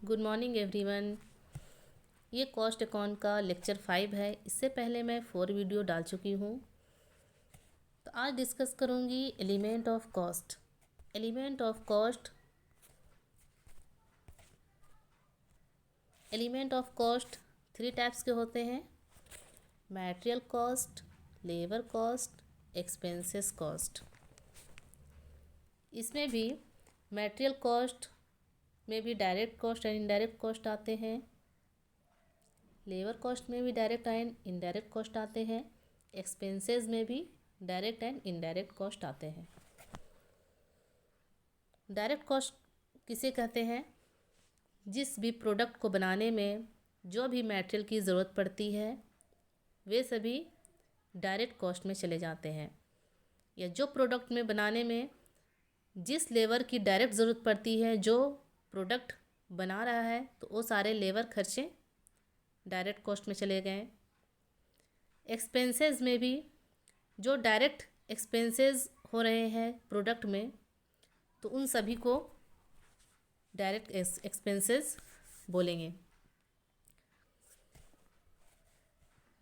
Good morning everyone. ये cost account का lecture 5 है। इससे पहले मैं 4 वीडियो डाल चुकी हूँ। तो आज डिस्कस करूँगी element of cost. Element of cost 3 types के होते हैं: material cost, labour cost, expenses cost. इसमें भी मटेरियल कॉस्ट में भी direct cost and indirect cost आते हैं। लेबर कॉस्ट में भी डायरेक्ट एंड इनडायरेक्ट कॉस्ट आते हैं। एक्सपेंसेस में भी डायरेक्ट एंड इनडायरेक्ट कॉस्ट आते हैं। डायरेक्ट कॉस्ट किसे कहते हैं? जिस भी प्रोडक्ट को बनाने में जो भी मटेरियल की ज़रूरत पड़ती है वे सभी डायरेक्ट कॉस्ट में चले जाते हैं। या जो प्रोडक्ट में बनाने में जिस लेबर की डायरेक्ट ज़रूरत पड़ती है, जो प्रोडक्ट बना रहा है, तो वो सारे लेबर खर्चे डायरेक्ट कॉस्ट में चले गए। एक्सपेंसेस में भी जो डायरेक्ट एक्सपेंसेस हो रहे हैं प्रोडक्ट में, तो उन सभी को डायरेक्ट एक्सपेंसेस बोलेंगे।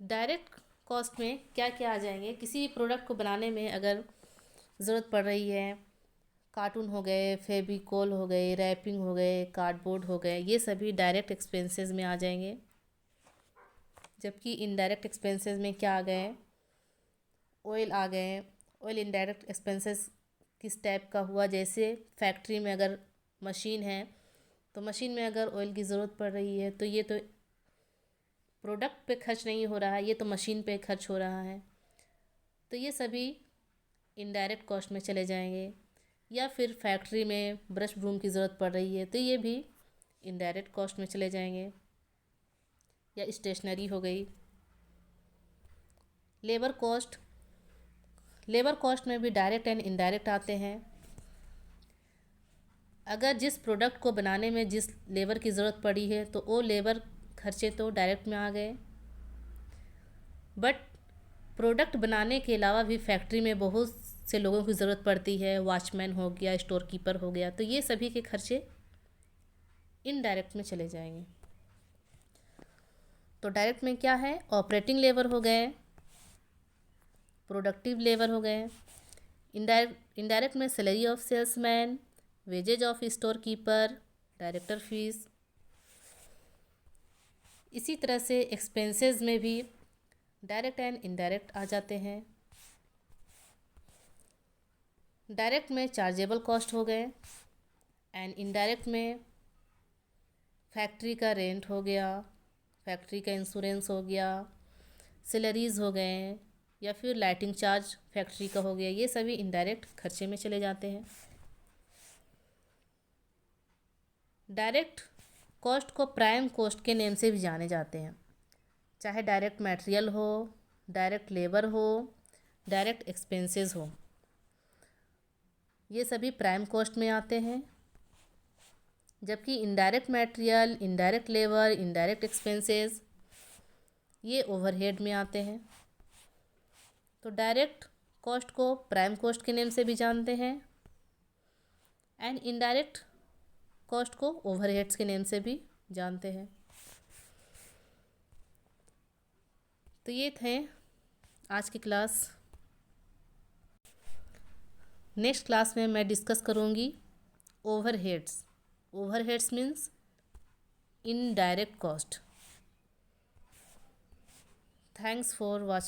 डायरेक्ट कॉस्ट में क्या क्या आ जाएंगे? किसी भी प्रोडक्ट को बनाने में अगर ज़रूरत पड़ रही है, कार्टून हो गए, फेविकोल हो गए, रैपिंग हो गए, कार्डबोर्ड हो गए, ये सभी डायरेक्ट एक्सपेंसेस में आ जाएंगे। जबकि इनडायरेक्ट एक्सपेंसेस में क्या आ गए? ऑयल आ गए। ऑयल इनडायरेक्ट एक्सपेंसेस किस टाइप का हुआ? जैसे फैक्ट्री में अगर मशीन है तो मशीन में अगर ऑयल की ज़रूरत पड़ रही है तो ये तो प्रोडक्ट पे खर्च नहीं हो रहा है, ये तो मशीन पे खर्च हो रहा है, तो ये सभी इनडायरेक्ट कॉस्ट में चले जाएंगे। या फिर फैक्ट्री में ब्रश ब्रूम की ज़रूरत पड़ रही है तो ये भी इनडायरेक्ट कॉस्ट में चले जाएंगे। या स्टेशनरी हो गई। लेबर कॉस्ट में भी डायरेक्ट एंड इनडायरेक्ट आते हैं। अगर जिस प्रोडक्ट को बनाने में जिस लेबर की ज़रूरत पड़ी है तो वो लेबर खर्चे तो डायरेक्ट में आ गए। बट प्रोडक्ट बनाने के अलावा भी फैक्ट्री में बहुत से लोगों की ज़रूरत पड़ती है, वॉचमैन हो गया, स्टोर कीपर हो गया, तो ये सभी के खर्चे इनडायरेक्ट में चले जाएंगे। तो डायरेक्ट में क्या है? ऑपरेटिंग लेबर हो गए, प्रोडक्टिव लेबर हो गए। इनडायरेक्ट में salary of salesman, wages of store keeper, director fees. इसी तरह से एक्सपेंसेस में भी डायरेक्ट एंड इनडायरेक्ट आ जाते हैं। डायरेक्ट में चार्जेबल कॉस्ट हो गए एंड इनडायरेक्ट में फैक्ट्री का रेंट हो गया, फैक्ट्री का इंश्योरेंस हो गया, सैलरीज़ हो गए, या फिर लाइटिंग चार्ज फैक्ट्री का हो गया, ये सभी इनडायरेक्ट खर्चे में चले जाते हैं। डायरेक्ट कॉस्ट को प्राइम कॉस्ट के नेम से भी जाने जाते हैं। चाहे डायरेक्ट मटेरियल हो, डायरेक्ट लेबर हो, डायरेक्ट एक्सपेंसेस हो, ये सभी प्राइम कॉस्ट में आते हैं। जबकि indirect material, indirect labour, indirect expenses ये ओवरहेड में आते हैं। तो डायरेक्ट कॉस्ट को प्राइम कॉस्ट के नेम से भी जानते हैं एंड इनडायरेक्ट कॉस्ट को ओवरहेड्स के नेम से भी जानते हैं। तो ये थे आज की क्लास। नेक्स्ट क्लास में मैं डिस्कस करूँगी overheads. Overheads means indirect cost. Thanks for watching.